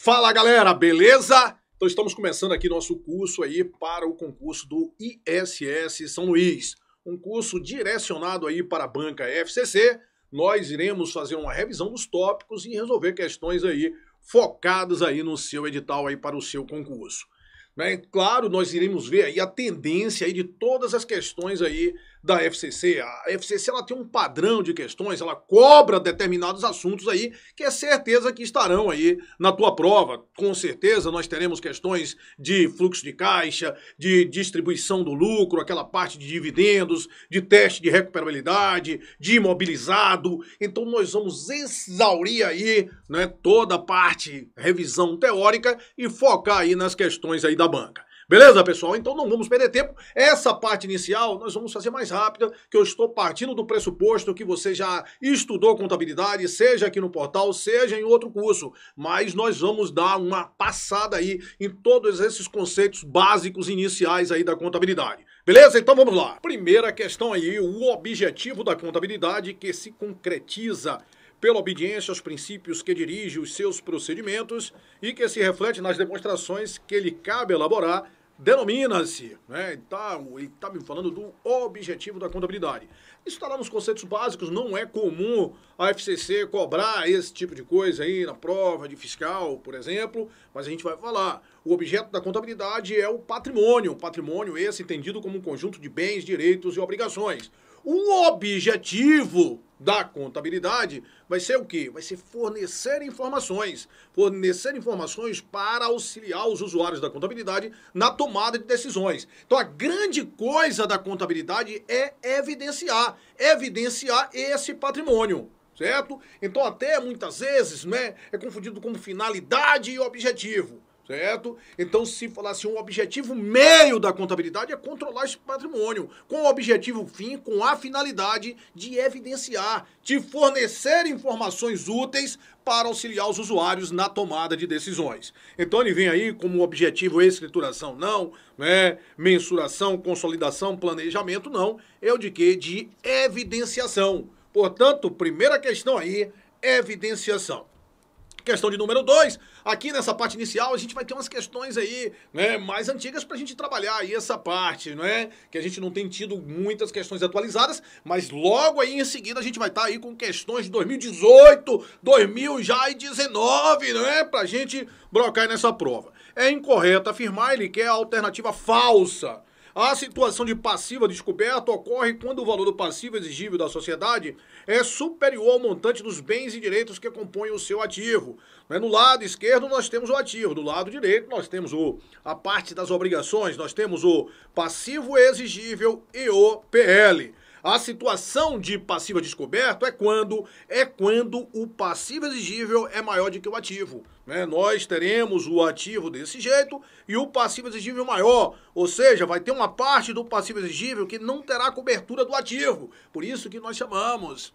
Fala galera, beleza? Então estamos começando aqui nosso curso aí para o concurso do ISS São Luís. Um curso direcionado aí para a banca FCC. Nós iremos fazer uma revisão dos tópicos e resolver questões aí focadas aí no seu edital aí para o seu concurso. Claro, nós iremos ver aí a tendência aí de todas as questões aí da FCC. A FCC ela tem um padrão de questões, ela cobra determinados assuntos aí que é certeza que estarão aí na tua prova. Com certeza nós teremos questões de fluxo de caixa, de distribuição do lucro, aquela parte de dividendos, de teste de recuperabilidade, de imobilizado. Então nós vamos exaurir aí, toda a parte revisão teórica e focar aí nas questões aí da banca. Beleza, pessoal? Então não vamos perder tempo. Essa parte inicial nós vamos fazer mais rápida, que eu estou partindo do pressuposto que você já estudou contabilidade, seja aqui no portal, seja em outro curso. Mas nós vamos dar uma passada aí em todos esses conceitos básicos iniciais aí da contabilidade. Beleza? Então vamos lá. Primeira questão aí, o objetivo da contabilidade que se concretiza pela obediência aos princípios que dirigem os seus procedimentos e que se reflete nas demonstrações que lhe cabe elaborar, denomina-se, ele tá me falando do objetivo da contabilidade. Isso está lá nos conceitos básicos, não é comum a FCC cobrar esse tipo de coisa aí na prova de fiscal, por exemplo, mas a gente vai falar. O objeto da contabilidade é o patrimônio esse entendido como um conjunto de bens, direitos e obrigações. O objetivo da contabilidade vai ser o quê? Vai ser fornecer informações para auxiliar os usuários da contabilidade na tomada de decisões. Então a grande coisa da contabilidade é evidenciar esse patrimônio. Certo? Então até muitas vezes é confundido como finalidade e objetivo. Certo? Então, se falasse um objetivo meio da contabilidade é controlar esse patrimônio, com o objetivo fim, com a finalidade de evidenciar, de fornecer informações úteis para auxiliar os usuários na tomada de decisões. Então, ele vem aí como objetivo escrituração, não, mensuração, consolidação, planejamento, não, é o de quê? De evidenciação. Portanto, primeira questão aí, evidenciação. Questão de número 2, aqui nessa parte inicial a gente vai ter umas questões aí, mais antigas pra gente trabalhar aí essa parte, que a gente não tem tido muitas questões atualizadas, mas logo aí em seguida a gente vai estar aí com questões de 2018, 2019, pra gente brocar aí nessa prova. É incorreto afirmar, ele quer a alternativa falsa. A situação de passiva descoberta ocorre quando o valor do passivo exigível da sociedade é superior ao montante dos bens e direitos que compõem o seu ativo. No lado esquerdo nós temos o ativo, do lado direito nós temos a parte das obrigações, nós temos o passivo exigível e o PL. A situação de passivo descoberto é quando o passivo exigível é maior do que o ativo. Nós teremos o ativo desse jeito e o passivo exigível maior. Ou seja, vai ter uma parte do passivo exigível que não terá cobertura do ativo. Por isso que nós chamamos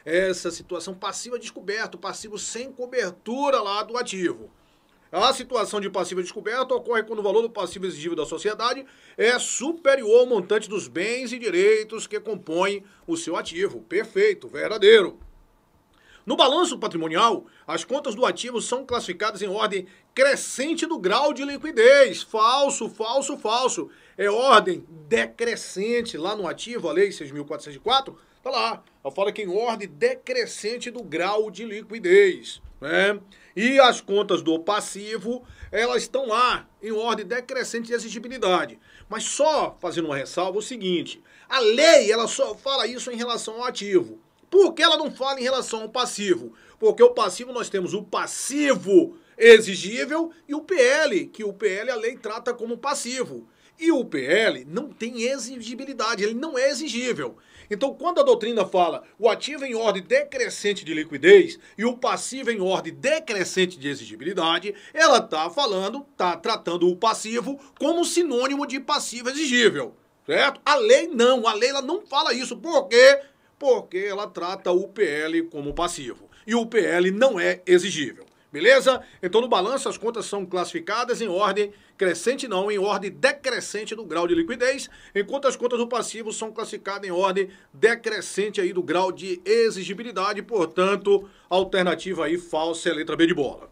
essa situação passiva descoberto, passivo sem cobertura lá do ativo. A situação de passivo descoberto ocorre quando o valor do passivo exigível da sociedade é superior ao montante dos bens e direitos que compõem o seu ativo. Perfeito, verdadeiro. No balanço patrimonial, as contas do ativo são classificadas em ordem crescente do grau de liquidez. Falso, falso, falso. É ordem decrescente. Lá no ativo, a lei 6.404, tá lá. Ela fala que em ordem decrescente do grau de liquidez. E as contas do passivo, elas estão lá em ordem decrescente de exigibilidade. Mas só fazendo uma ressalva o seguinte, a lei ela só fala isso em relação ao ativo. Por que ela não fala em relação ao passivo? Porque o passivo nós temos o passivo exigível e o PL, que o PL a lei trata como passivo. E o PL não tem exigibilidade, ele não é exigível. Então, quando a doutrina fala o ativo em ordem decrescente de liquidez e o passivo em ordem decrescente de exigibilidade, ela está tratando o passivo como sinônimo de passivo exigível, certo? A lei não, ela não fala isso. Por quê? Porque ela trata o PL como passivo e o PL não é exigível. Beleza? Então no balanço as contas são classificadas em ordem crescente não, em ordem decrescente do grau de liquidez, enquanto as contas do passivo são classificadas em ordem decrescente aí do grau de exigibilidade, portanto, a alternativa aí falsa é a letra B de bola.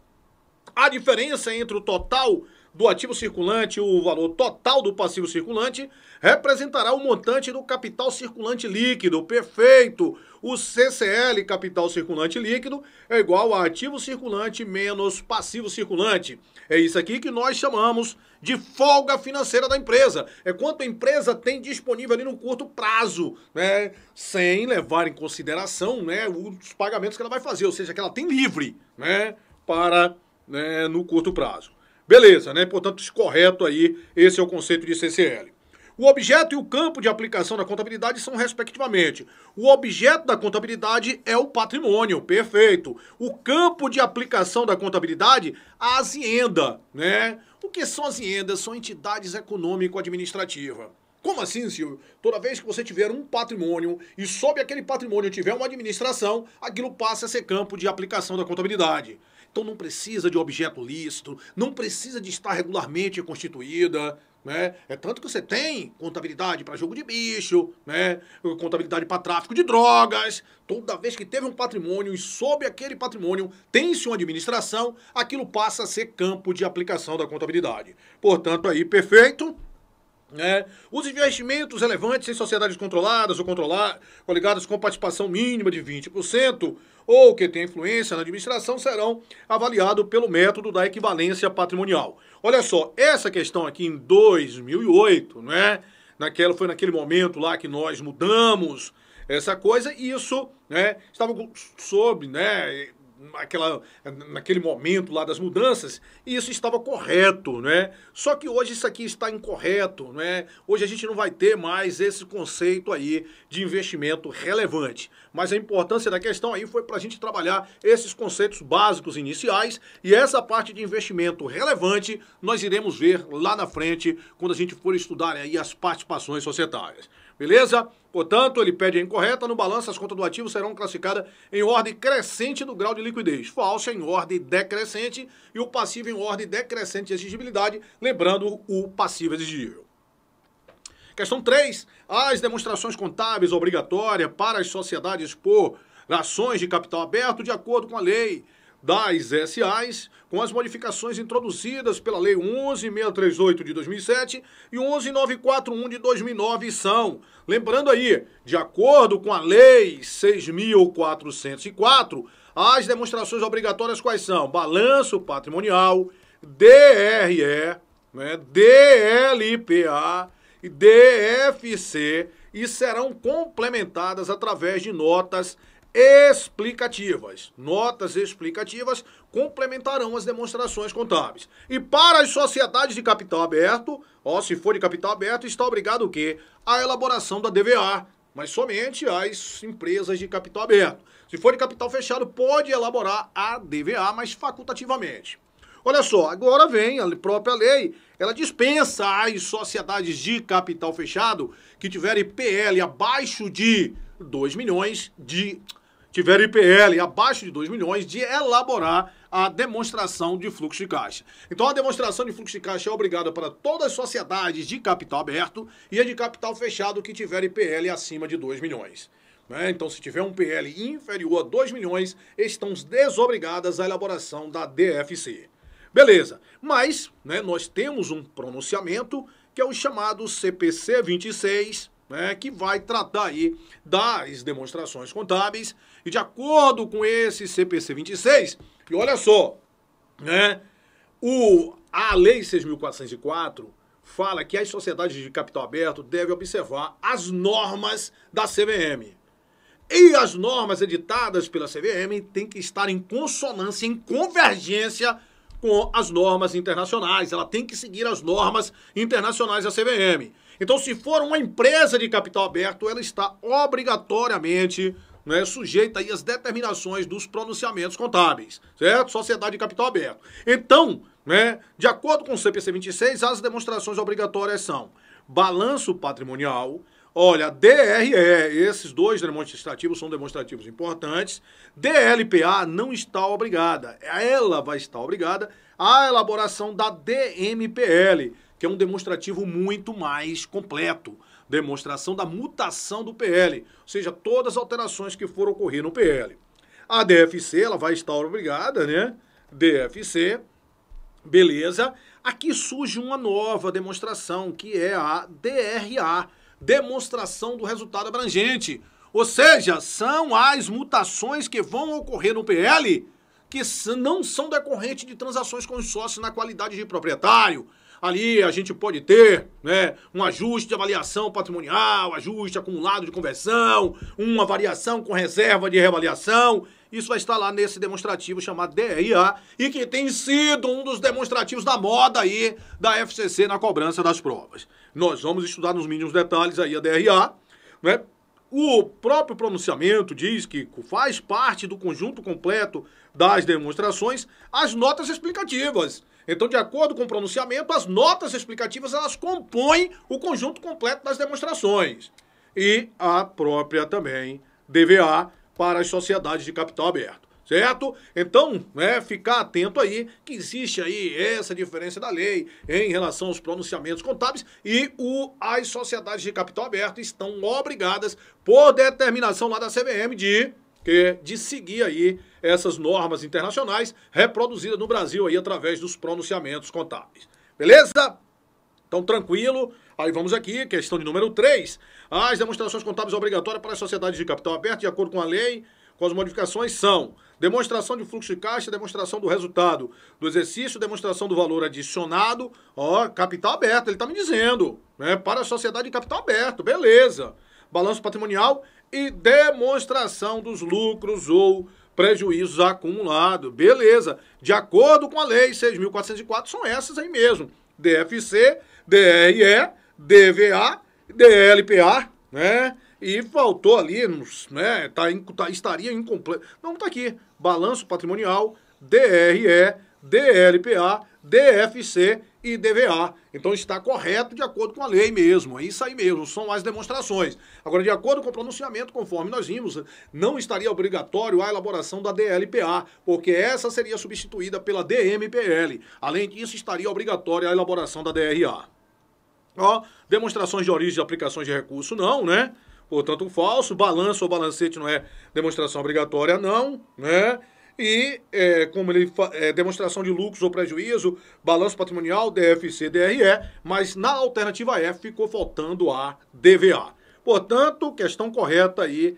A diferença entre o total do ativo circulante e o valor total do passivo circulante representará o montante do capital circulante líquido. Perfeito! O CCL, capital circulante líquido, é igual a ativo circulante menos passivo circulante. É isso aqui que nós chamamos de folga financeira da empresa. É quanto a empresa tem disponível ali no curto prazo, né? Sem levar em consideração, né, os pagamentos que ela vai fazer, ou seja, que ela tem livre, né, para, né, no curto prazo. Beleza, né? Portanto, isso correto aí, esse é o conceito de CCL. O objeto e o campo de aplicação da contabilidade são, respectivamente, o objeto da contabilidade é o patrimônio, perfeito. O campo de aplicação da contabilidade, a azienda, né? O que são aziendas? São entidades econômico-administrativas. Como assim, Silvio? Toda vez que você tiver um patrimônio e sob aquele patrimônio tiver uma administração, aquilo passa a ser campo de aplicação da contabilidade. Então não precisa de objeto lícito, não precisa de estar regularmente constituída, né? É tanto que você tem contabilidade para jogo de bicho, né? Contabilidade para tráfico de drogas. Toda vez que teve um patrimônio e sob aquele patrimônio tem-se uma administração, aquilo passa a ser campo de aplicação da contabilidade. Portanto, aí, perfeito. Os investimentos relevantes em sociedades controladas ou coligadas com participação mínima de 20% ou que tenham influência na administração serão avaliados pelo método da equivalência patrimonial. Olha só, essa questão aqui em 2008, né? Foi naquele momento lá que nós mudamos essa coisa e isso, né, estava sob, né, naquele momento lá das mudanças, e isso estava correto, né? Só que hoje isso aqui está incorreto, né? Hoje a gente não vai ter mais esse conceito aí de investimento relevante. Mas a importância da questão aí foi para a gente trabalhar esses conceitos básicos iniciais, e essa parte de investimento relevante nós iremos ver lá na frente, quando a gente for estudar aí as participações societárias. Beleza? Portanto, ele pede a incorreta. No balanço, as contas do ativo serão classificadas em ordem crescente do grau de liquidez. Falsa em ordem decrescente e o passivo em ordem decrescente de exigibilidade, lembrando o passivo exigível. Questão 3. As demonstrações contábeis obrigatórias para as sociedades por ações de capital aberto de acordo com a lei das SAs, com as modificações introduzidas pela Lei 11.638 de 2007 e 11.941 de 2009 são, lembrando aí, de acordo com a Lei 6.404, as demonstrações obrigatórias quais são? Balanço patrimonial, DRE, né, DLPA e DFC, e serão complementadas através de notas explicativas. Notas explicativas complementarão as demonstrações contábeis. E para as sociedades de capital aberto, se for de capital aberto, está obrigado o quê? A elaboração da DVA, mas somente as empresas de capital aberto. Se for de capital fechado, pode elaborar a DVA, mas facultativamente. Olha só, agora vem a própria lei, ela dispensa as sociedades de capital fechado que tiverem PL abaixo de 2 milhões tiver IPL abaixo de 2 milhões, de elaborar a demonstração de fluxo de caixa. Então, a demonstração de fluxo de caixa é obrigada para todas as sociedades de capital aberto e a de capital fechado que tiver IPL acima de 2 milhões. Então, se tiver um PL inferior a 2 milhões, estão desobrigadas à elaboração da DFC. Beleza, mas nós temos um pronunciamento que é o chamado CPC 26, que vai tratar aí das demonstrações contábeis, e de acordo com esse CPC 26, e olha só, a Lei 6.404 fala que as sociedades de capital aberto devem observar as normas da CVM. E as normas editadas pela CVM têm que estar em consonância, em convergência com as normas internacionais. Ela tem que seguir as normas internacionais da CVM. Então, se for uma empresa de capital aberto, ela está obrigatoriamente sujeita aí às determinações dos pronunciamentos contábeis, certo? Sociedade de capital aberto. Então, de acordo com o CPC 26, as demonstrações obrigatórias são balanço patrimonial, olha, DRE, esses dois demonstrativos são demonstrativos importantes. DLPA não está obrigada. Ela vai estar obrigada à elaboração da DMPL, que é um demonstrativo muito mais completo. Demonstração da mutação do PL, ou seja, todas as alterações que foram ocorrer no PL. A DFC, ela vai estar obrigada, DFC, Beleza? Aqui surge uma nova demonstração, que é a DRA, demonstração do resultado abrangente. Ou seja, são as mutações que vão ocorrer no PL que não são decorrentes de transações com os sócios na qualidade de proprietário. Ali a gente pode ter, né, um ajuste de avaliação patrimonial, ajuste acumulado de conversão, uma variação com reserva de reavaliação. Isso vai estar lá nesse demonstrativo chamado DRA e que tem sido um dos demonstrativos da moda aí da FCC na cobrança das provas. Nós vamos estudar nos mínimos detalhes aí a DRA, né? O próprio pronunciamento diz que faz parte do conjunto completo das demonstrações as notas explicativas. Então, de acordo com o pronunciamento, as notas explicativas elas compõem o conjunto completo das demonstrações. E a própria também DVA para as sociedades de capital aberto. Certo? Então, né, ficar atento aí que existe aí essa diferença da lei em relação aos pronunciamentos contábeis e as sociedades de capital aberto estão obrigadas, por determinação lá da CVM, de seguir aí essas normas internacionais reproduzidas no Brasil aí através dos pronunciamentos contábeis. Beleza? Então, tranquilo. Aí vamos aqui, questão de número 3. As demonstrações contábeis obrigatórias para as sociedades de capital aberto, de acordo com a lei, com as modificações são demonstração de fluxo de caixa, demonstração do resultado do exercício, demonstração do valor adicionado, capital aberto, ele está me dizendo, né, para a sociedade de capital aberto, beleza. Balanço patrimonial e demonstração dos lucros ou prejuízos acumulados, beleza. De acordo com a lei 6.404, são essas aí mesmo, DFC, DRE, DVA, DLPA, né? E faltou ali, né? Estaria incompleto. Não, tá aqui. Balanço patrimonial, DRE, DLPA, DFC e DVA. Então está correto de acordo com a lei mesmo. É isso aí mesmo, são as demonstrações. Agora, de acordo com o pronunciamento, conforme nós vimos, não estaria obrigatório a elaboração da DLPA, porque essa seria substituída pela DMPL. Além disso, estaria obrigatória a elaboração da DRA. Demonstrações de origem de aplicações de recurso, não, né? Portanto, falso. Balanço ou balancete não é demonstração obrigatória, não, né? E, demonstração de lucros ou prejuízo, balanço patrimonial, DFC, DRE, mas na alternativa F ficou faltando a DVA. Portanto, questão correta aí,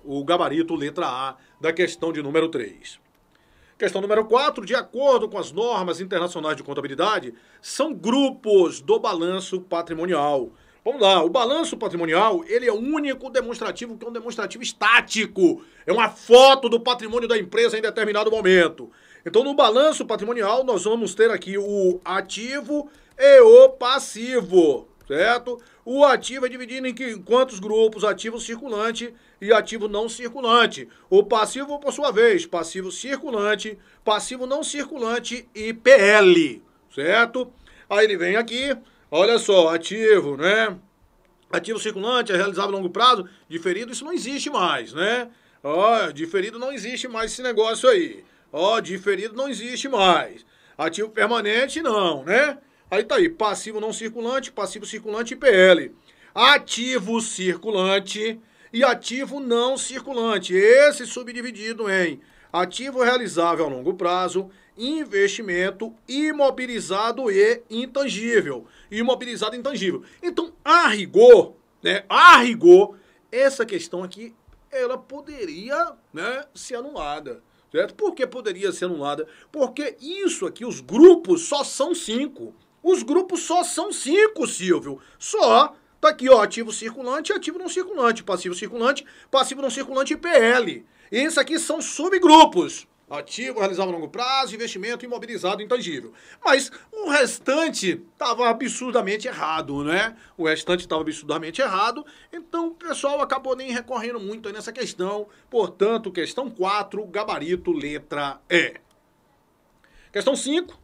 o gabarito letra A da questão de número 3. Questão número 4, de acordo com as normas internacionais de contabilidade, são grupos do balanço patrimonial. Vamos lá, o balanço patrimonial, ele é o único demonstrativo que é um demonstrativo estático. É uma foto do patrimônio da empresa em determinado momento. Então, no balanço patrimonial, nós vamos ter aqui o ativo e o passivo, certo? O ativo é dividido em quantos grupos? Ativo circulante e ativo não circulante. O passivo, por sua vez, passivo circulante, passivo não circulante e PL, certo? Aí ele vem aqui... Olha só, ativo, né? Ativo circulante é realizável a longo prazo, diferido, isso não existe mais, né? Diferido não existe mais esse negócio aí. Diferido não existe mais. Ativo permanente, não, né? Aí tá aí, passivo não circulante, passivo circulante e PL. Ativo circulante e ativo não circulante. Esse subdividido em ativo realizável a longo prazo, investimento, imobilizado e intangível. Imobilizado e intangível. Então, a rigor, né? A rigor, essa questão aqui, ela poderia, né, ser anulada. Certo? Por que poderia ser anulada? Porque isso aqui, os grupos só são 5. Os grupos só são 5, Silvio. Só. Tá aqui, ó, ativo circulante e ativo não circulante. Passivo circulante, passivo não circulante e PL. E isso aqui são subgrupos. Ativo realizável a longo prazo, investimento, imobilizado, intangível. Mas o restante estava absurdamente errado, né? O restante estava absurdamente errado, então o pessoal acabou nem recorrendo muito aí nessa questão. Portanto, questão 4, gabarito, letra E. Questão 5.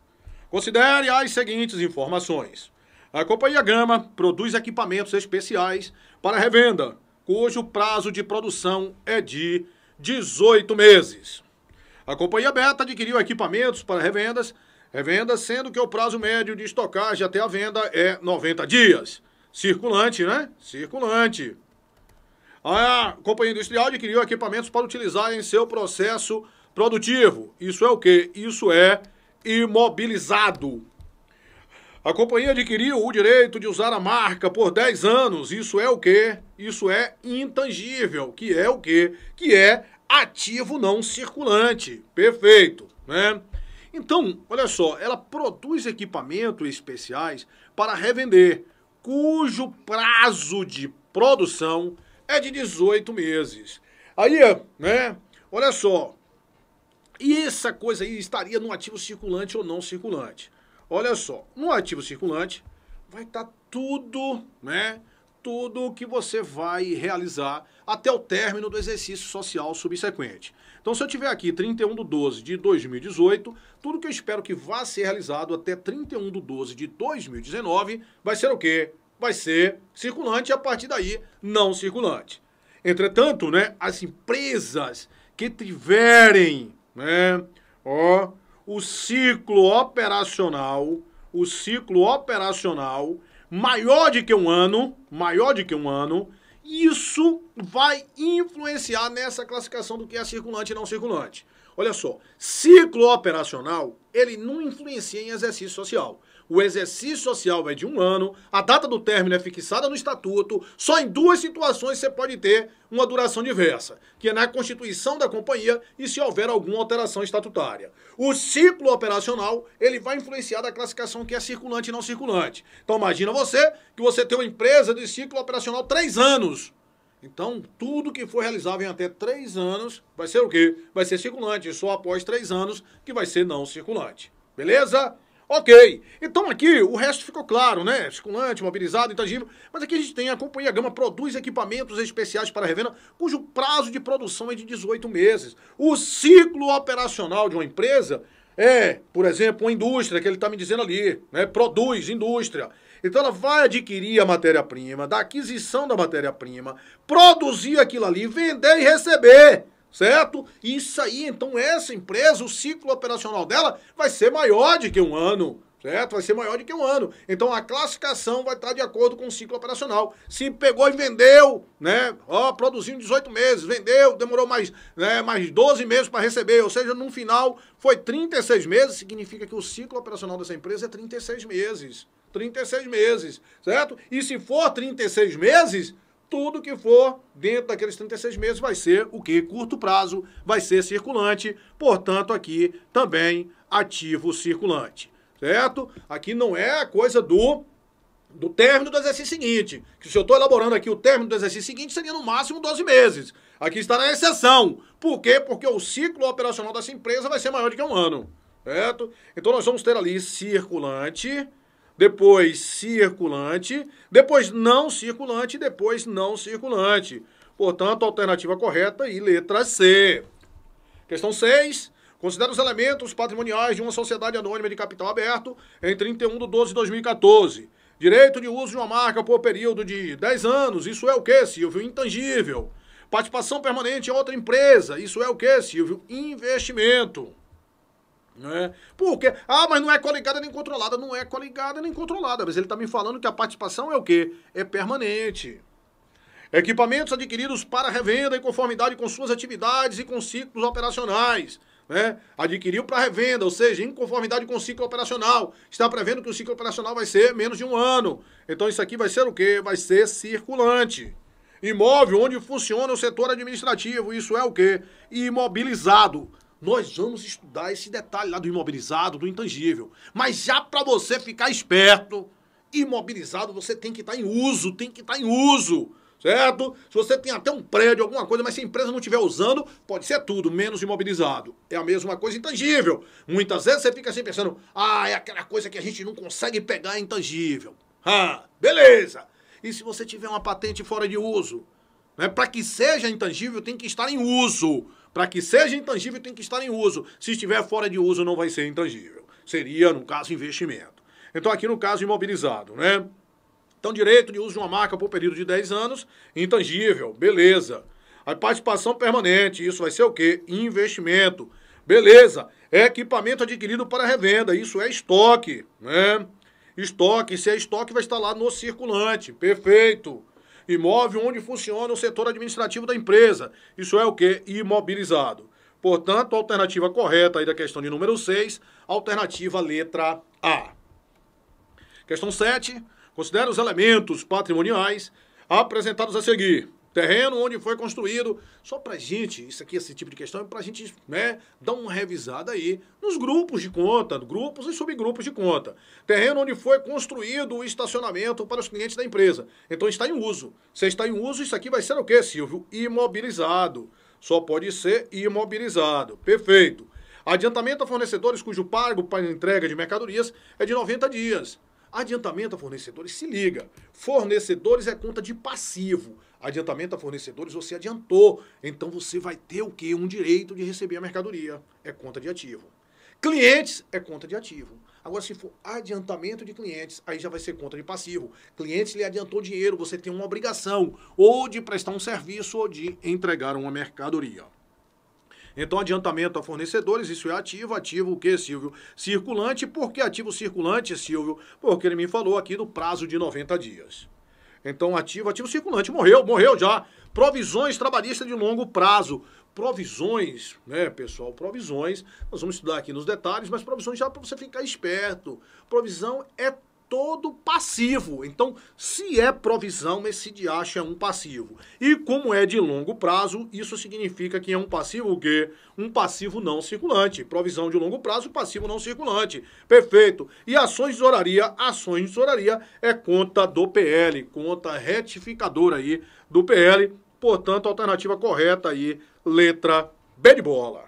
Considere as seguintes informações. A Companhia Gama produz equipamentos especiais para revenda, cujo prazo de produção é de 18 meses. A Companhia Beta adquiriu equipamentos para revenda, sendo que o prazo médio de estocagem até a venda é 90 dias. Circulante, né? Circulante. A Companhia Industrial adquiriu equipamentos para utilizar em seu processo produtivo. Isso é o quê? Isso é imobilizado. A companhia adquiriu o direito de usar a marca por 10 anos. Isso é o quê? Isso é intangível. Que é o quê? Que é ativo não circulante. Perfeito, né? Então, olha só, ela produz equipamentos especiais para revender, cujo prazo de produção é de 18 meses. Aí, né, olha só, e essa coisa aí estaria no ativo circulante ou não circulante? Olha só, no ativo circulante vai estar tudo, né? Tudo que você vai realizar até o término do exercício social subsequente. Então, se eu tiver aqui 31/12/2018, tudo que eu espero que vá ser realizado até 31/12/2019 vai ser o quê? Vai ser circulante e a partir daí não circulante. Entretanto, né, as empresas que tiverem, né, o ciclo operacional maior de que um ano, isso vai influenciar nessa classificação do que é circulante e não circulante. Olha só, ciclo operacional, ele não influencia em exercício social. O exercício social vai de 1 ano, a data do término é fixada no estatuto, só em 2 situações você pode ter uma duração diversa, que é na constituição da companhia e se houver alguma alteração estatutária. O ciclo operacional, ele vai influenciar da classificação que é circulante e não circulante. Então imagina você que você tem uma empresa de ciclo operacional 3 anos. Então, tudo que for realizável em até 3 anos vai ser o quê? Vai ser circulante, só após 3 anos que vai ser não circulante. Beleza? Ok. Então aqui o resto ficou claro, né? Circulante, mobilizado, intangível. Mas aqui a gente tem a companhia Gama produz equipamentos especiais para revenda, cujo prazo de produção é de 18 meses. O ciclo operacional de uma empresa é, por exemplo, uma indústria, que ele está me dizendo ali, né? Produz, indústria. Então ela vai adquirir a matéria-prima, da aquisição da matéria-prima, produzir aquilo ali, vender e receber, certo? Isso aí, então essa empresa, o ciclo operacional dela vai ser maior de que 1 ano, certo? Vai ser maior de que 1 ano. Então a classificação vai estar de acordo com o ciclo operacional. Se pegou e vendeu, né? Produziu em 18 meses, vendeu, demorou mais 12 meses para receber, ou seja, no final foi 36 meses, significa que o ciclo operacional dessa empresa é 36 meses. 36 meses, certo? E se for 36 meses, tudo que for dentro daqueles 36 meses vai ser o quê? Curto prazo, vai ser circulante, portanto aqui também ativo circulante, certo? Aqui não é a coisa do término do exercício seguinte, que se eu estou elaborando aqui o término do exercício seguinte seria no máximo 12 meses. Aqui está na exceção. Por quê? Porque o ciclo operacional dessa empresa vai ser maior de que 1 ano, certo? Então nós vamos ter ali circulante, depois circulante, depois não circulante, depois não circulante. Portanto, alternativa correta e letra C. Questão 6. Considera os elementos patrimoniais de uma sociedade anônima de capital aberto em 31/12/2014. Direito de uso de uma marca por período de 10 anos. Isso é o quê, Silvio? Intangível. Participação permanente em outra empresa. Isso é o quê, Silvio? Investimento. Né? Porque, mas não é coligada nem controlada. Não é coligada nem controlada, mas ele está me falando que a participação é o quê? É permanente. Equipamentos adquiridos para revenda em conformidade com suas atividades e com ciclos operacionais. Né? Adquiriu para revenda, ou seja, em conformidade com o ciclo operacional. Está prevendo que o ciclo operacional vai ser menos de 1 ano. Então isso aqui vai ser o quê? Vai ser circulante. Imóvel onde funciona o setor administrativo. Isso é o quê? Imobilizado. Nós vamos estudar esse detalhe lá do imobilizado, do intangível. Mas já para você ficar esperto, imobilizado você tem que estar em uso, certo? Se você tem até um prédio, alguma coisa, mas se a empresa não estiver usando, pode ser tudo, menos imobilizado. É a mesma coisa intangível. Muitas vezes você fica assim pensando, é aquela coisa que a gente não consegue pegar intangível. Beleza. E se você tiver uma patente fora de uso? Né? Para que seja intangível, tem que estar em uso. Para que seja intangível, tem que estar em uso. Se estiver fora de uso, não vai ser intangível. Seria, no caso, investimento. Então, aqui no caso, imobilizado, né? Então, direito de uso de uma marca por período de 10 anos, intangível, beleza. A participação permanente, isso vai ser o quê? Investimento, beleza. É equipamento adquirido para revenda, isso é estoque, né? Estoque, se é estoque, vai estar lá no circulante, perfeito. Imóvel onde funciona o setor administrativo da empresa, isso é o quê? Imobilizado. Portanto, a alternativa correta aí da questão de número 6, alternativa letra A. Questão 7. Considere os elementos patrimoniais apresentados a seguir. Terreno onde foi construído. Só pra gente, isso aqui, esse tipo de questão, é pra gente, né, dar uma revisada aí nos grupos de conta, grupos e subgrupos de conta. Terreno onde foi construído o estacionamento para os clientes da empresa. Então está em uso. Se está em uso, isso aqui vai ser o quê, Silvio? Imobilizado. Só pode ser imobilizado. Perfeito. Adiantamento a fornecedores cujo pago para entrega de mercadorias é de 90 dias. Adiantamento a fornecedores, se liga. Fornecedores é conta de passivo. Adiantamento a fornecedores, você adiantou. Então você vai ter o quê? Um direito de receber a mercadoria. É conta de ativo. Clientes é conta de ativo. Agora, se for adiantamento de clientes, aí já vai ser conta de passivo. Clientes lhe adiantou dinheiro, você tem uma obrigação ou de prestar um serviço ou de entregar uma mercadoria. Então, adiantamento a fornecedores, isso é ativo. Ativo o quê, Silvio? Circulante. Por que ativo circulante, Silvio? Porque ele me falou aqui do prazo de 90 dias. Então, ativo circulante. Morreu já. Provisões trabalhistas de longo prazo. Provisões, né, pessoal? Provisões, nós vamos estudar aqui nos detalhes, mas provisões já para você ficar esperto. Provisão é todo passivo. Então, se é provisão, esse de acha é um passivo. E como é de longo prazo, isso significa que é um passivo o quê? Um passivo não circulante. Provisão de longo prazo, passivo não circulante. Perfeito. E ações de tesouraria? Ações de tesouraria é conta do PL, conta retificadora aí do PL. Portanto, a alternativa correta aí, letra B de bola.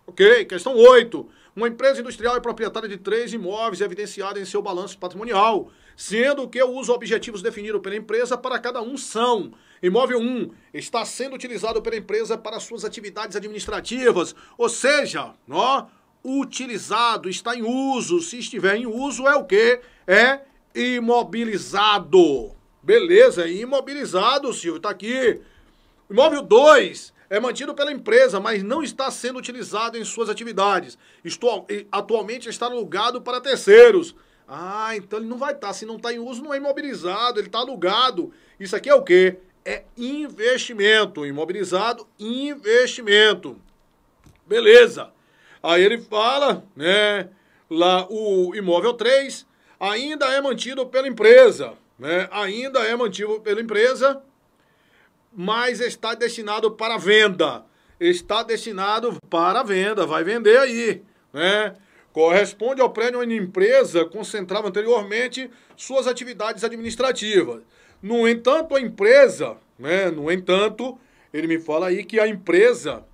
Ok, questão 8. Uma empresa industrial é proprietária de 3 imóveis evidenciados em seu balanço patrimonial, sendo que os objetivos definidos pela empresa para cada um são: imóvel 1 está sendo utilizado pela empresa para suas atividades administrativas, ou seja, ó, utilizado, está em uso. Se estiver em uso, é o quê? É imobilizado. Beleza, imobilizado, Silvio, tá aqui. Imóvel 2 é mantido pela empresa, mas não está sendo utilizado em suas atividades. Atualmente está alugado para terceiros. Ah, então ele não vai estar. Se não está em uso, não é imobilizado, ele está alugado. Isso aqui é o quê? É investimento. Imobilizado, investimento. Beleza. Aí ele fala, né, lá o imóvel 3 ainda é mantido pela empresa, né? Ainda é mantido pela empresa, mas está destinado para venda. Está destinado para venda, vai vender aí, né? Corresponde ao prédio onde a empresa concentrava anteriormente suas atividades administrativas. No entanto, a empresa, né? No entanto, ele me fala aí que a empresa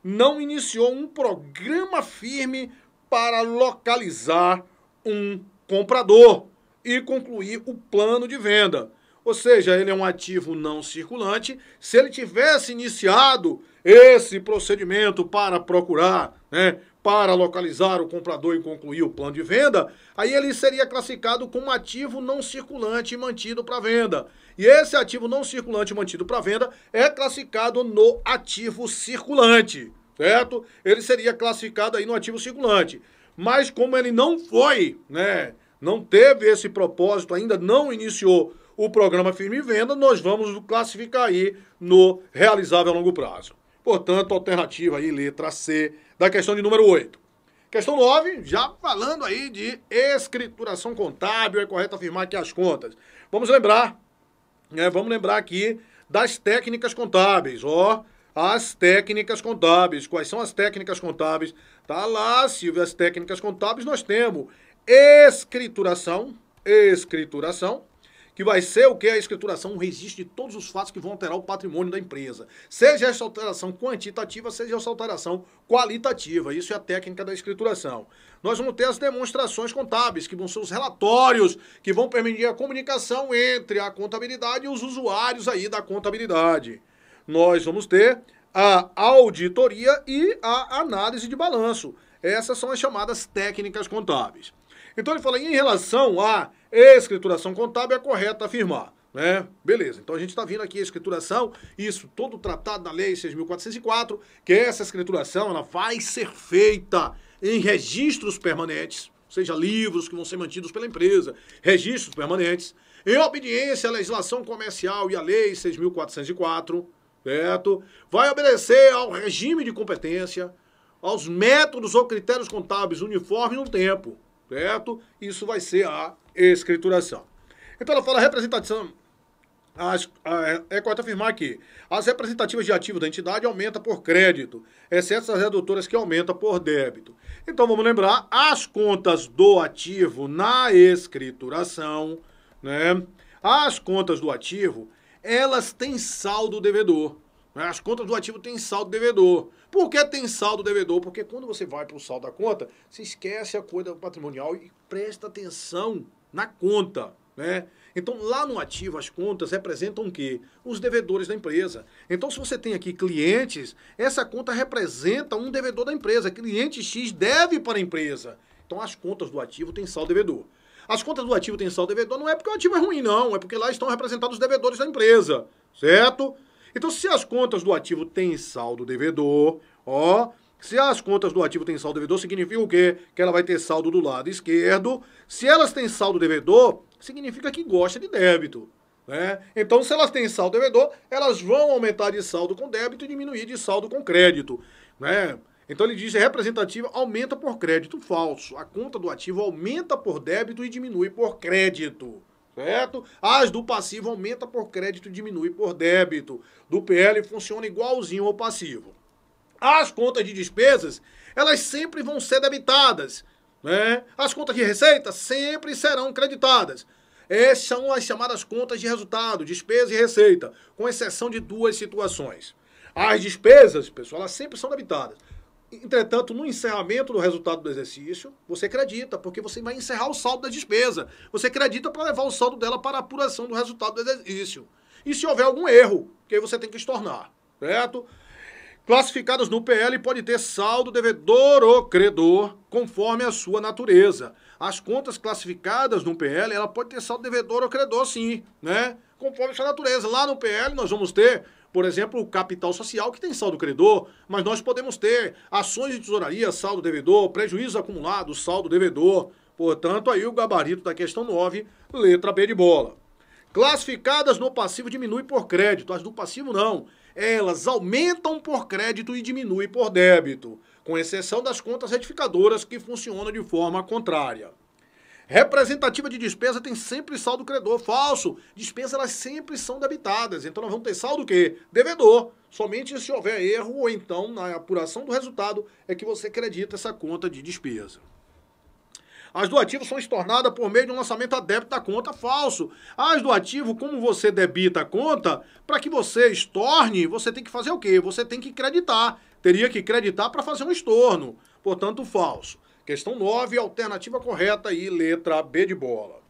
não iniciou um programa firme para localizar um comprador e concluir o plano de venda. Ou seja, ele é um ativo não circulante. Se ele tivesse iniciado esse procedimento para procurar, né, para localizar o comprador e concluir o plano de venda, aí ele seria classificado como ativo não circulante mantido para venda. E esse ativo não circulante mantido para venda é classificado no ativo circulante, certo? Ele seria classificado aí no ativo circulante. Mas como ele não foi, né, não teve esse propósito, ainda não iniciou o programa firme e venda, nós vamos classificar aí no realizável a longo prazo. Portanto, alternativa aí, letra C, da questão de número 8. Questão 9, já falando aí de escrituração contábil, é correto afirmar que as contas. Vamos lembrar aqui das técnicas contábeis, ó. As técnicas contábeis. Quais são as técnicas contábeis? Tá lá, Silvio, as técnicas contábeis nós temos escrituração, que vai ser o que? A escrituração, um registro de todos os fatos que vão alterar o patrimônio da empresa. Seja essa alteração quantitativa, seja essa alteração qualitativa. Isso é a técnica da escrituração. Nós vamos ter as demonstrações contábeis, que vão ser os relatórios, que vão permitir a comunicação entre a contabilidade e os usuários aí da contabilidade. Nós vamos ter a auditoria e a análise de balanço. Essas são as chamadas técnicas contábeis. Então ele fala, em relação à escrituração contábil, é correto afirmar, né? Beleza, então a gente está vendo aqui a escrituração, isso todo tratado da Lei 6.404, que essa escrituração ela vai ser feita em registros permanentes, ou seja, livros que vão ser mantidos pela empresa, registros permanentes, em obediência à legislação comercial e à Lei 6.404, certo? Vai obedecer ao regime de competência, aos métodos ou critérios contábeis uniformes no tempo, certo? Isso vai ser a escrituração. Então ela fala representação. É correto afirmar que as representativas de ativo da entidade aumentam por crédito, exceto as redutoras que aumentam por débito. Então vamos lembrar, as contas do ativo na escrituração, né? As contas do ativo, elas têm saldo devedor. Né? As contas do ativo têm saldo devedor. Por que tem saldo devedor? Porque quando você vai para o saldo da conta, você esquece a coisa patrimonial e presta atenção na conta, né? Então, lá no ativo, as contas representam o quê? Os devedores da empresa. Então, se você tem aqui clientes, essa conta representa um devedor da empresa. Cliente X deve para a empresa. Então, as contas do ativo têm saldo devedor. As contas do ativo têm saldo devedor não é porque o ativo é ruim, não. É porque lá estão representados os devedores da empresa, certo? Então, se as contas do ativo têm saldo devedor, se as contas do ativo têm saldo devedor, significa o quê? Que ela vai ter saldo do lado esquerdo. Se elas têm saldo devedor, significa que gosta de débito, né? Então, se elas têm saldo devedor, elas vão aumentar de saldo com débito e diminuir de saldo com crédito, né? Então, ele diz que representativa aumenta por crédito. Falso. A conta do ativo aumenta por débito e diminui por crédito, certo? As do passivo aumenta por crédito e diminui por débito. Do PL funciona igualzinho ao passivo. As contas de despesas, elas sempre vão ser debitadas, né? As contas de receita sempre serão creditadas. Essas são as chamadas contas de resultado, despesa e receita, com exceção de duas situações. As despesas, pessoal, elas sempre são debitadas. Entretanto, no encerramento do resultado do exercício, você acredita, porque você vai encerrar o saldo da despesa. Você acredita para levar o saldo dela para a apuração do resultado do exercício. E se houver algum erro, que aí você tem que estornar, certo? Classificadas no PL pode ter saldo devedor ou credor, conforme a sua natureza. As contas classificadas no PL, ela pode ter saldo devedor ou credor, sim, né? Conforme a sua natureza. Lá no PL nós vamos ter, por exemplo, o capital social, que tem saldo credor, mas nós podemos ter ações de tesouraria, saldo devedor, prejuízo acumulado, saldo devedor. Portanto, aí o gabarito da questão 9, letra B de bola. Classificadas no passivo diminui por crédito, as do passivo não. Elas aumentam por crédito e diminuem por débito, com exceção das contas retificadoras que funcionam de forma contrária. Representativa de despesa tem sempre saldo credor. Falso. Despesas elas sempre são debitadas. Então nós vamos ter saldo o quê? Devedor. Somente se houver erro ou então na apuração do resultado é que você acredita essa conta de despesa. As do ativo são estornadas por meio de um lançamento a débito da conta. Falso. As do ativo, como você debita a conta, para que você estorne, você tem que fazer o quê? Você tem que creditar. Teria que creditar para fazer um estorno. Portanto, falso. Questão 9, alternativa correta aí, letra B de bola.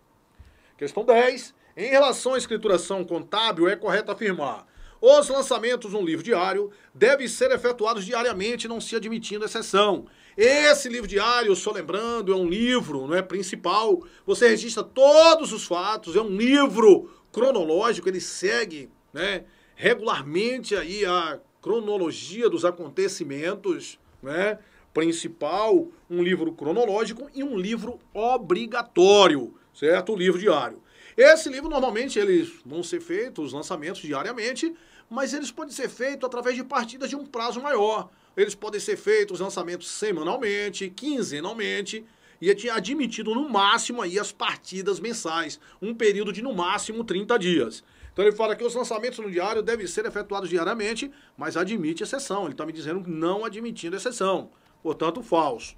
Questão 10. Em relação à escrituração contábil, é correto afirmar: os lançamentos no livro diário devem ser efetuados diariamente, não se admitindo exceção. Esse livro diário, só lembrando, é um livro, não é principal. Você registra todos os fatos, é um livro cronológico, ele segue, né, regularmente aí a cronologia dos acontecimentos, né? Principal, um livro cronológico e um livro obrigatório, certo? O livro diário. Esse livro, normalmente, eles vão ser feitos, os lançamentos diariamente, mas eles podem ser feitos através de partidas de um prazo maior. Eles podem ser feitos, os lançamentos semanalmente, quinzenalmente, e é admitido no máximo aí as partidas mensais, um período de no máximo 30 dias. Então ele fala que os lançamentos no diário devem ser efetuados diariamente, mas admite exceção. Ele está me dizendo não admitindo exceção. Portanto, falso.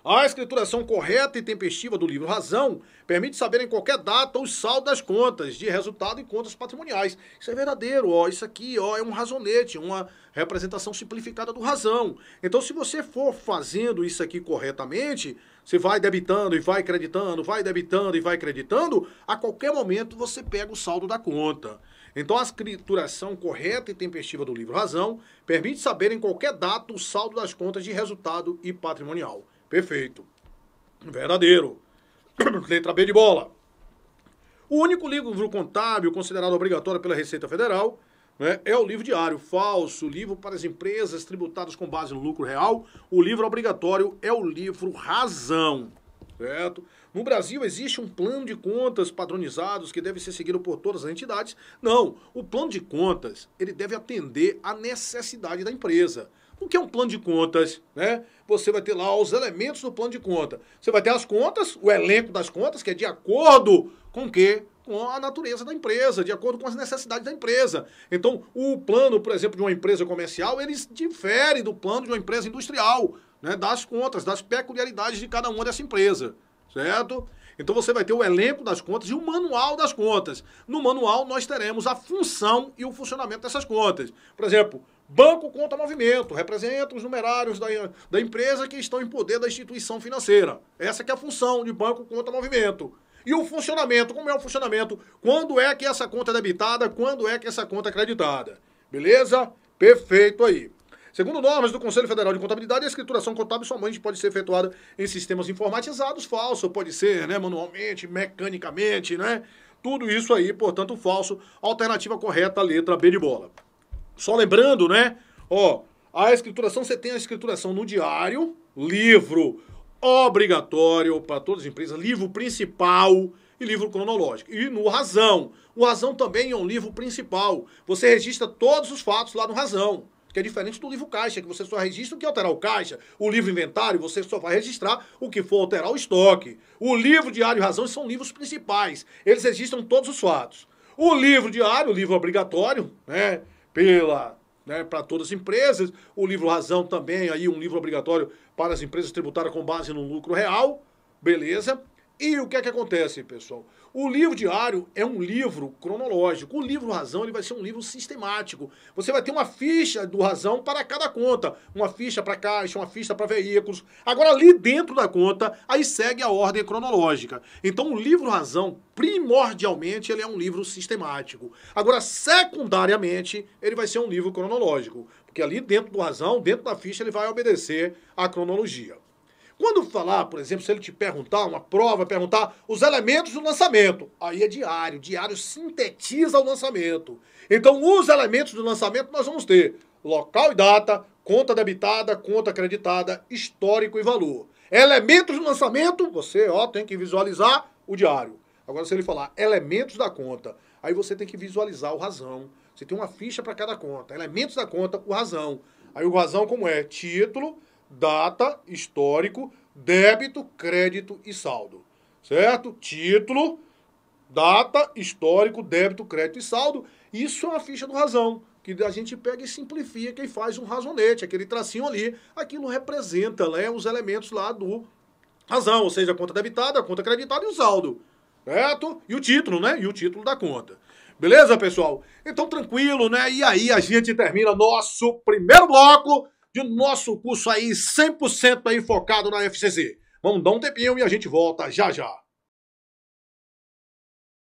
A escrituração correta e tempestiva do livro Razão permite saber em qualquer data os saldos das contas de resultado e contas patrimoniais. Isso é verdadeiro, ó. Isso aqui, ó, é um razonete, uma representação simplificada do Razão. Então, se você for fazendo isso aqui corretamente, você vai debitando e vai creditando, vai debitando e vai creditando, a qualquer momento você pega o saldo da conta. Então, a escrituração correta e tempestiva do livro Razão permite saber em qualquer data o saldo das contas de resultado e patrimonial. Perfeito. Verdadeiro. Letra B de bola. O único livro contábil considerado obrigatório pela Receita Federal, né, é o livro diário. Falso. Livro para as empresas tributadas com base no lucro real. O livro obrigatório é o livro Razão. Certo? No Brasil existe um plano de contas padronizados que deve ser seguido por todas as entidades? Não. O plano de contas, ele deve atender à necessidade da empresa. O que é um plano de contas, né? Você vai ter lá os elementos do plano de conta. Você vai ter as contas, o elenco das contas, que é de acordo com o quê? Com a natureza da empresa, de acordo com as necessidades da empresa. Então, o plano, por exemplo, de uma empresa comercial, ele difere do plano de uma empresa industrial, né? Das contas, das peculiaridades de cada uma dessa empresa, certo? Então você vai ter o elenco das contas e o manual das contas. No manual nós teremos a função e o funcionamento dessas contas. Por exemplo, banco conta movimento, representa os numerários da empresa que estão em poder da instituição financeira. Essa que é a função de banco conta movimento. E o funcionamento, como é o funcionamento? Quando é que essa conta é debitada, quando é que essa conta é creditada? Beleza? Perfeito aí. Segundo normas do Conselho Federal de Contabilidade, a escrituração contábil somente pode ser efetuada em sistemas informatizados, falso, pode ser, né, manualmente, mecanicamente, né? Tudo isso aí, portanto, falso. Alternativa correta, letra B de bola. Só lembrando, né, ó, a escrituração, você tem a escrituração no diário, livro obrigatório para todas as empresas, livro principal e livro cronológico. E no Razão. O Razão também é um livro principal. Você registra todos os fatos lá no Razão, que é diferente do livro caixa, que você só registra o que alterar o caixa. O livro inventário, você só vai registrar o que for alterar o estoque. O livro diário e razão são livros principais. Eles registram todos os fatos. O livro diário, o livro obrigatório, né, para todas as empresas. O livro razão também, aí um livro obrigatório para as empresas tributadas com base no lucro real. Beleza? E o que é que acontece, pessoal? O livro diário é um livro cronológico. O livro razão ele vai ser um livro sistemático. Você vai ter uma ficha do razão para cada conta. Uma ficha para caixa, uma ficha para veículos. Agora, ali dentro da conta, aí segue a ordem cronológica. Então, o livro razão, primordialmente, ele é um livro sistemático. Agora, secundariamente, ele vai ser um livro cronológico. Porque ali dentro do razão, dentro da ficha, ele vai obedecer à cronologia. Quando falar, por exemplo, se ele te perguntar, uma prova, perguntar os elementos do lançamento, aí é diário. Diário sintetiza o lançamento. Então, os elementos do lançamento nós vamos ter local e data, conta debitada, conta creditada, histórico e valor. Elementos do lançamento, você tem que visualizar o diário. Agora, se ele falar elementos da conta, aí você tem que visualizar o razão. Você tem uma ficha para cada conta. Elementos da conta, o razão. Aí o razão como é? Título, data, histórico, débito, crédito e saldo. Certo? Título, data, histórico, débito, crédito e saldo. Isso é uma ficha do razão, que a gente pega e simplifica e faz um razonete, aquele tracinho ali. Aquilo representa, né, os elementos lá do razão, ou seja, a conta debitada, a conta creditada e o saldo. Certo? E o título, né? E o título da conta. Beleza, pessoal? Então, tranquilo, né? E aí a gente termina nosso primeiro bloco de nosso curso aí 100% aí focado na FCC. Vamos dar um tempinho e a gente volta já já.